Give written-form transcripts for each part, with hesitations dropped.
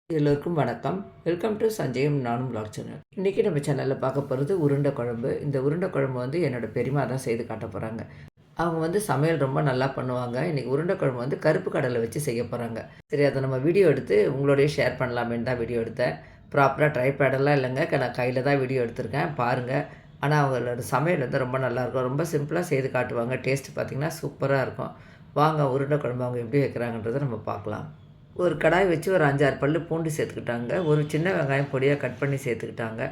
எல்லோருக்கும் வணக்கம். Welcome to சஞ்சயும் நானும் வ்ளாக் சேனல். இன்றைக்கி நம்ம சேனலில் பார்க்க போகிறது உருண்டை குழம்பு. இந்த உருண்டை குழம்பு வந்து என்னோடய பெரியம்மா தான் செய்து காட்ட போகிறாங்க. அவங்க வந்து சமையல் ரொம்ப நல்லா பண்ணுவாங்க. இன்றைக்கி உருண்டை குழம்பு வந்து கருப்பு கடலை வச்சு செய்ய போகிறாங்க. சரி, அதை நம்ம வீடியோ எடுத்து உங்களோடய ஷேர் பண்ணலாமேன்னு தான் வீடியோ எடுத்தேன். ப்ராப்பராக ட்ரைபேடெல்லாம் இல்லைங்க, நான் கையில் தான் வீடியோ எடுத்திருக்கேன், பாருங்கள். ஆனால் அவங்களோட சமையல் வந்து ரொம்ப நல்லாயிருக்கும். ரொம்ப சிம்பிளாக செய்து காட்டுவாங்க. டேஸ்ட்டு பார்த்திங்கன்னா சூப்பராக இருக்கும். வாங்க உருண்டை குழம்பு அவங்க எப்படி வைக்கிறாங்கன்றதை நம்ம பார்க்கலாம். ஒரு கடாய் வச்சு ஒரு 5-6 பல்லு பூண்டு சேர்த்துக்கிட்டாங்க. ஒரு சின்ன வெங்காயம் பொடியாக கட் பண்ணி சேர்த்துக்கிட்டாங்க.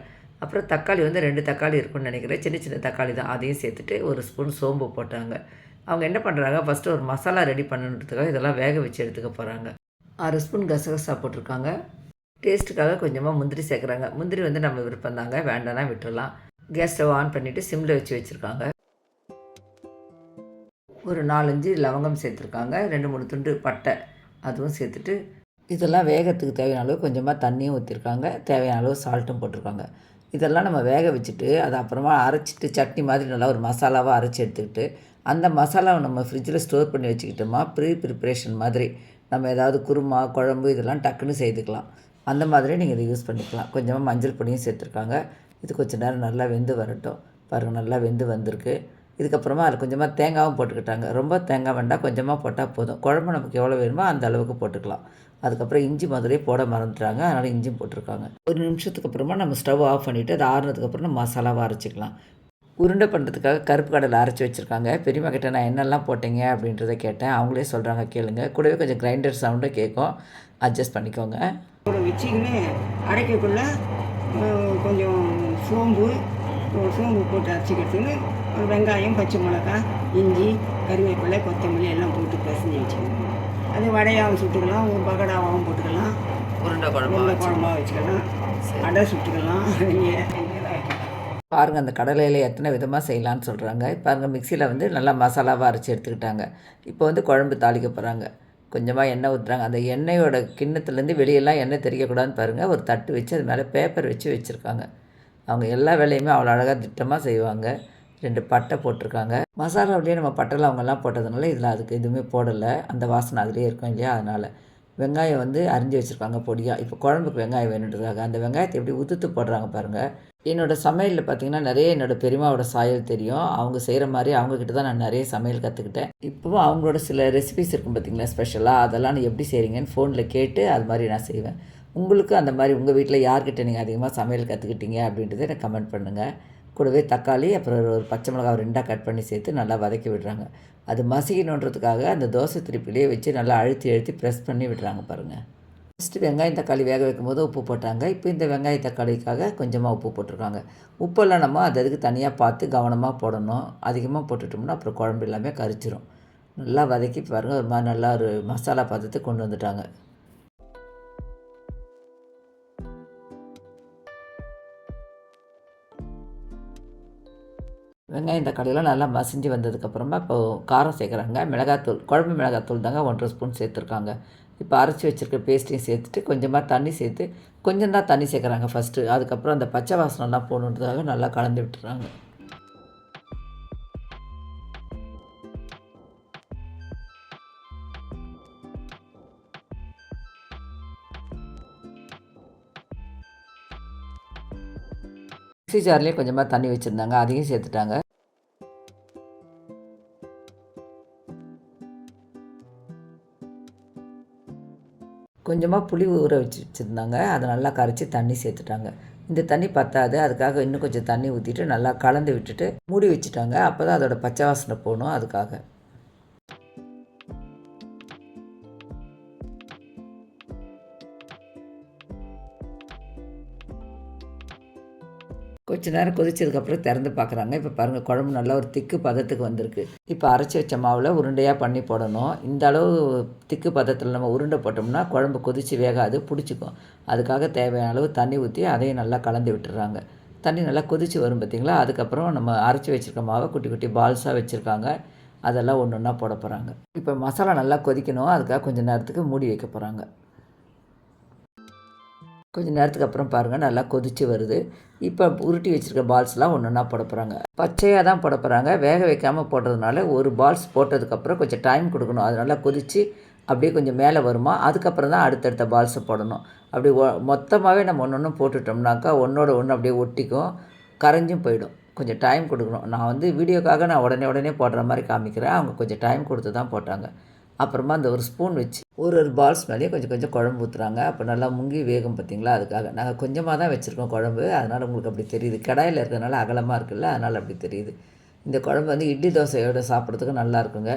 அப்புறம் தக்காளி வந்து 2 தக்காளி இருக்குன்னு நினைக்கிறேன். சின்ன சின்ன தக்காளி தான், அதையும் சேர்த்துட்டு ஒரு ஸ்பூன் சோம்பு போட்டாங்க. அவங்க என்ன பண்ணுறாங்க, ஃபஸ்ட்டு ஒரு மசாலா ரெடி பண்ணுறதுக்காக இதெல்லாம் வேக வச்சு எடுத்துக்க போகிறாங்க. 6 ஸ்பூன் கசகசா போட்டிருக்காங்க. டேஸ்ட்டுக்காக கொஞ்சமாக முந்திரி சேர்க்குறாங்க. முந்திரி வந்து நம்ம விருப்பம் தாங்க, வேண்டாம்னா விட்டுறலாம். கேஸ் ஸ்டவ் ஆன் பண்ணிவிட்டு சிம்மில் வச்சு வச்சுருக்காங்க. ஒரு 4-5 லவங்கம் சேர்த்துருக்காங்க. 2-3 துண்டு பட்டை அதுவும் சேர்த்துட்டு இதெல்லாம் வேகத்துக்கு தேவையான அளவு கொஞ்சமாக தண்ணியும் ஊற்றிருக்காங்க. தேவையான அளவு சால்ட்டும் போட்டிருக்காங்க. இதெல்லாம் நம்ம வேக வச்சுட்டு அதை அப்புறமா அரைச்சிட்டு சட்னி மாதிரி நல்லா ஒரு மசாலாவாக அரைச்சி எடுத்துக்கிட்டு அந்த மசாலாவை நம்ம ஃப்ரிட்ஜில் ஸ்டோர் பண்ணி வச்சுக்கிட்டோமா ப்ரிப்ரேஷன் மாதிரி நம்ம ஏதாவது குருமா குழம்பு இதெல்லாம் டக்குன்னு செய்துக்கலாம். அந்த மாதிரி நீங்கள் இதை யூஸ் பண்ணிக்கலாம். கொஞ்சமாக மஞ்சள் பொடியும் சேர்த்துருக்காங்க. இது கொஞ்சம் நேரம் நல்லா வெந்து வரட்டும். பாருங்கள், நல்லா வெந்து வந்திருக்கு. இதுக்கப்புறமா அதில் கொஞ்சமாக தேங்காயும் போட்டுக்கிட்டாங்க. ரொம்ப தேங்காய் வேண்டாம், கொஞ்சமாக போட்டால் போதும். குழம்பு நமக்கு எவ்வளோ வேணுமோ அந்த அளவுக்கு போட்டுக்கலாம். அதுக்கப்புறம் இஞ்சி முதலே போட மறந்துட்டாங்க, அதனால் இஞ்சியும் போட்டிருக்காங்க. ஒரு நிமிஷத்துக்கு அப்புறமா நம்ம ஸ்டவ் ஆஃப் பண்ணிவிட்டு அது ஆறுனதுக்கப்புறம் நம்ம மசாலாவை அரைச்சிக்கலாம். உருண்டை பண்ணுறதுக்காக கருப்பு கடலை அரைச்சி வச்சுருக்காங்க. பெரியம்மா கிட்ட நான் என்னெல்லாம் போட்டீங்க அப்படின்றத கேட்டேன். அவங்களே சொல்கிறாங்க, கேளுங்க. கூடவே கொஞ்சம் கிரைண்டர் சவுண்டும் கேட்கும், அட்ஜஸ்ட் பண்ணிக்கோங்க. வச்சுக்கின்னு அரைக்கக்குள்ள கொஞ்சம் சோம்பு போட்டு அரைச்சிக்கிறதுன்னு வெங்காயம், பச்சை மிளகா, இஞ்சி, கருவேப்பிலை, கொத்தமல்லி எல்லாம் போட்டு பிசைஞ்சு வச்சுக்கணும். அது வடையாகவும் சுட்டுக்கலாம், ஒரு பகடாவாகவும் போட்டுக்கலாம், உருண்டை குழம்பாக வச்சுக்கலாம், அடை சுட்டுக்கலாம். பாருங்கள், அந்த கடலையில் எத்தனை விதமாக செய்யலான்னு சொல்கிறாங்க. பாருங்கள், மிக்சியில் வந்து நல்லா மசாலாவாக அரைச்சி எடுத்துக்கிட்டாங்க. இப்போ வந்து குழம்பு தாளிக்க போகிறாங்க. கொஞ்சமாக எண்ணெய் ஊற்றுறாங்க. அந்த எண்ணெயோட கிண்ணத்துலேருந்து வெளியெல்லாம் எண்ணெய் தெரியக்கூடாதுன்னு பாருங்கள். ஒரு தட்டு வச்சு அது மேலே பேப்பர் வச்சு வச்சுருக்காங்க. அவங்க எல்லா வேலையுமே அவ்வளோ அழகாக திட்டமாக செய்வாங்க. 2 பட்டை போட்டிருக்காங்க. மசாலாவிலேயே நம்ம பட்டை லவங்கெல்லாம் போட்டதுனால இதில் அதுக்கு எதுவுமே போடலை. அந்த வாசனை அதிலே இருக்கும் இல்லையா, அதனால். வெங்காயம் வந்து அரிஞ்சு வச்சுருக்காங்க பொடியாக. இப்போ குழம்புக்கு வெங்காயம் வேணுன்றதுக்காக அந்த வெங்காயத்தை எப்படி உதுத்து போடுறாங்க பாருங்கள். என்னோடய சமையலில் பார்த்திங்கன்னா நிறைய என்னோடய பெரியம்மாவோட சாயல் தெரியும். அவங்க செய்கிற மாதிரி அவங்கக்கிட்ட தான் நான் நிறைய சமையல் கற்றுக்கிட்டேன். இப்போவும் அவங்களோட சில ரெசிபிஸ் இருக்கும் பார்த்திங்களா ஸ்பெஷலாக, அதெல்லாம் நான் எப்படி செய்கிறீங்கன்னு ஃபோனில் கேட்டு அது மாதிரி நான் செய்வேன். உங்களுக்கு அந்த மாதிரி உங்கள் வீட்டில் யார்கிட்ட நீங்கள் அதிகமாக சமையல் கற்றுக்கிட்டீங்க அப்படின்றத எனக்கு கமெண்ட் பண்ணுங்கள். கூடவே தக்காளி, அப்புறம் ஒரு பச்சை மிளகாய் 2ஆக கட் பண்ணி சேர்த்து நல்லா வதக்கி விடுறாங்க. அது மசிக்கணுன்றதுக்காக அந்த தோசை திருப்பிலே வச்சு நல்லா அழுத்தி அழுத்தி ப்ரெஸ் பண்ணி விடுறாங்க பாருங்கள். ஃபஸ்ட்டு வெங்காயம் தக்காளி வேக வைக்கும் போது உப்பு போட்டாங்க. இப்போ இந்த வெங்காய தக்காளிக்காக கொஞ்சமாக உப்பு போட்டிருக்காங்க. உப்பெல்லாம் நம்ம அதுக்கு தனியாக பார்த்து கவனமாக போடணும். அதிகமாக போட்டுட்டோம்னா அப்புறம் குழம்பு எல்லாமே கரிச்சிரும். நல்லா வதக்கி பாருங்கள், ஒரு மாதிரி நல்லா ஒரு மசாலா பதத்துக்கு கொண்டு வந்துட்டாங்க. வெங்காயம் தக்காளியெல்லாம் நல்லா மசிஞ்சு வந்ததுக்கப்புறமா இப்போது காரம் சேர்க்குறாங்க. மிளகாத்தூள், குழம்பு மிளகாத்தூள் தாங்க 1½ ஸ்பூன் சேர்த்துருக்காங்க. இப்போ அரைச்சி வச்சுருக்க பேஸ்ட்டையும் சேர்த்துட்டு கொஞ்சமாக தண்ணி சேர்த்து கொஞ்சம் தான் தண்ணி சேர்க்குறாங்க ஃபஸ்ட்டு. அதுக்கப்புறம் அந்த பச்சை வாசனைலாம் போகணுன்றதுக்காக நல்லா கலந்து விட்டுறாங்க. மிக்ஸி ஜார்லேயே கொஞ்சமாக தண்ணி வச்சுருந்தாங்க, அதையும் சேர்த்துட்டாங்க. கொஞ்சமாக புளி ஊற வச்சுருந்தாங்க, அதை நல்லா கரைச்சி தண்ணி சேர்த்துட்டாங்க. இந்த தண்ணி பத்தாது, அதுக்காக இன்னும் கொஞ்சம் தண்ணி ஊற்றிட்டு நல்லா கலந்து விட்டுட்டு மூடி வச்சுட்டாங்க. அப்போ தான் அதோட பச்சை வாசனை போகணும், அதுக்காக. கொஞ்ச நேரம் கொதிச்சதுக்கப்புறம் திறந்து பார்க்குறாங்க. இப்போ பாருங்கள், குழம்பு நல்லா ஒரு திக்கு பதத்துக்கு வந்திருக்கு. இப்போ அரைச்சி வச்ச மாவில் உருண்டையாக பண்ணி போடணும். இந்த அளவு திக்கு பதத்தில் நம்ம உருண்டை போட்டோம்னா குழம்பு கொதித்து வேகாது, பிடிச்சிக்கும். அதுக்காக தேவையான அளவு தண்ணி ஊற்றி அதையும் நல்லா கலந்து விட்டுறாங்க. தண்ணி நல்லா கொதித்து வரும் பார்த்திங்களா, அதுக்கப்புறம் நம்ம அரைச்சி வச்சுருக்க மாவை குட்டி குட்டி பால்ஸாக வச்சுருக்காங்க. அதெல்லாம் ஒன்று ஒன்றா போட போகிறாங்க. இப்போ மசாலா நல்லா கொதிக்கணும், அதுக்காக கொஞ்சம் நேரத்துக்கு மூடி வைக்க போகிறாங்க. கொஞ்சம் நேரத்துக்கு அப்புறம் பாருங்கள், நல்லா கொதித்து வருது. இப்போ உருட்டி வச்சுருக்க பால்ஸ்லாம் ஒன்று ஒன்றா போட போகிறாங்க. பச்சையாக தான் போட போகிறாங்க. வேக வைக்காமல் போடுறதுனால ஒரு பால்ஸ் போட்டதுக்கப்புறம் கொஞ்சம் டைம் கொடுக்கணும். அது நல்லா கொதித்து அப்படியே கொஞ்சம் மேலே வருமா, அதுக்கப்புறம் தான் அடுத்தடுத்த பால்ஸை போடணும். அப்படி மொத்தமாகவே நம்ம ஒன்று ஒன்று போட்டுட்டோம்னாக்கா ஒன்றோட ஒன்று அப்படியே ஒட்டிக்கும், கரைஞ்சும் போயிடும். கொஞ்சம் டைம் கொடுக்கணும். நான் வந்து வீடியோக்காக நான் உடனே போடுற மாதிரி காமிக்கிறேன். அவங்க கொஞ்சம் டைம் கொடுத்து தான் போட்டாங்க. அப்புறமா அந்த ஒரு ஸ்பூன் வச்சு ஒரு பால்ஸ் மேலேயே கொஞ்சம் கொஞ்சம் குழம்பு ஊற்றுறாங்க. அப்போ நல்லா முங்கி வேகும் பார்த்தீங்களா, அதுக்காக. நாங்கள் கொஞ்சமாக தான் வச்சுருக்கோம் குழம்பு, அதனால் உங்களுக்கு அப்படி தெரியுது. கடாயில் இருக்கிறதுனால அகலமாக இருக்குல்ல, அதனால் அப்படி தெரியுது. இந்த குழம்பு வந்து இட்லி தோசையோடு சாப்பிட்றதுக்கு நல்லா இருக்குங்க.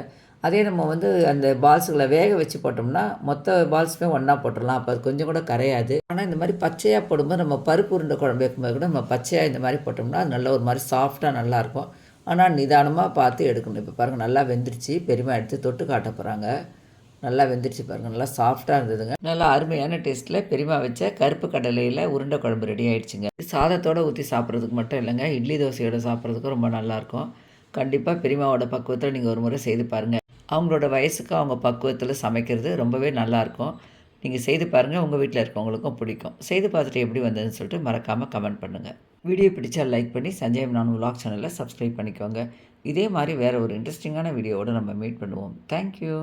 அதே நம்ம வந்து அந்த பால்ஸுகளை வேக வச்சு போட்டோம்னா மொத்த பால்ஸுமே ஒன்றா போட்டுடலாம். அப்போ அது கொஞ்சம் கூட கரையாது. ஆனால் இந்த மாதிரி பச்சையாக போடும்போது நம்ம பருப்பு உருண்டை குழம்பு வைக்கும்போது கூட நம்ம பச்சையாக இந்த மாதிரி போட்டோம்னா அது நல்ல ஒரு மாதிரி சாஃப்டாக நல்லாயிருக்கும். ஆனால் நிதானமாக பார்த்து எடுக்கணும். இப்போ பாருங்கள் நல்லா வெந்துருச்சு. பெரியமா எடுத்து தொட்டு காட்ட போகிறாங்க. நல்லா வெந்துருச்சு பாருங்கள், நல்லா சாஃப்டாக இருந்ததுங்க. நல்லா அருமையான டேஸ்ட்டில் பெரியமா வச்ச கருப்பு கடலையில் உருண்டை குழம்பு ரெடி ஆகிடுச்சுங்க. சாதத்தோடு ஊற்றி சாப்பிட்றதுக்கு மட்டும் இல்லைங்க, இட்லி தோசையோடு சாப்பிட்றதுக்கும் ரொம்ப நல்லாயிருக்கும். கண்டிப்பாக பெரியமாவோட பக்குவத்தில் நீங்கள் ஒரு முறை செய்து பாருங்கள். அவங்களோட வயசுக்கு அவங்க பக்குவத்தில் சமைக்கிறது ரொம்பவே நல்லாயிருக்கும். நீங்கள் செய்து பாருங்கள், உங்கள் வீட்டில் இருக்கவங்களுக்கும் பிடிக்கும். செய்து பார்த்துட்டு எப்படி வந்ததுன்னு சொல்லிட்டு மறக்காமல் கமெண்ட் பண்ணுங்கள். வீடியோ பிடிச்சா லைக் பண்ணி சஞ்சய் நான் vlog சேனலை சப்ஸ்கிரைப் பண்ணிக்கோங்க. இதே மாதிரி வேறு ஒரு இன்ட்ரெஸ்டிங்கான வீடியோவோடு நம்ம மீட் பண்ணுவோம். தேங்க்யூ.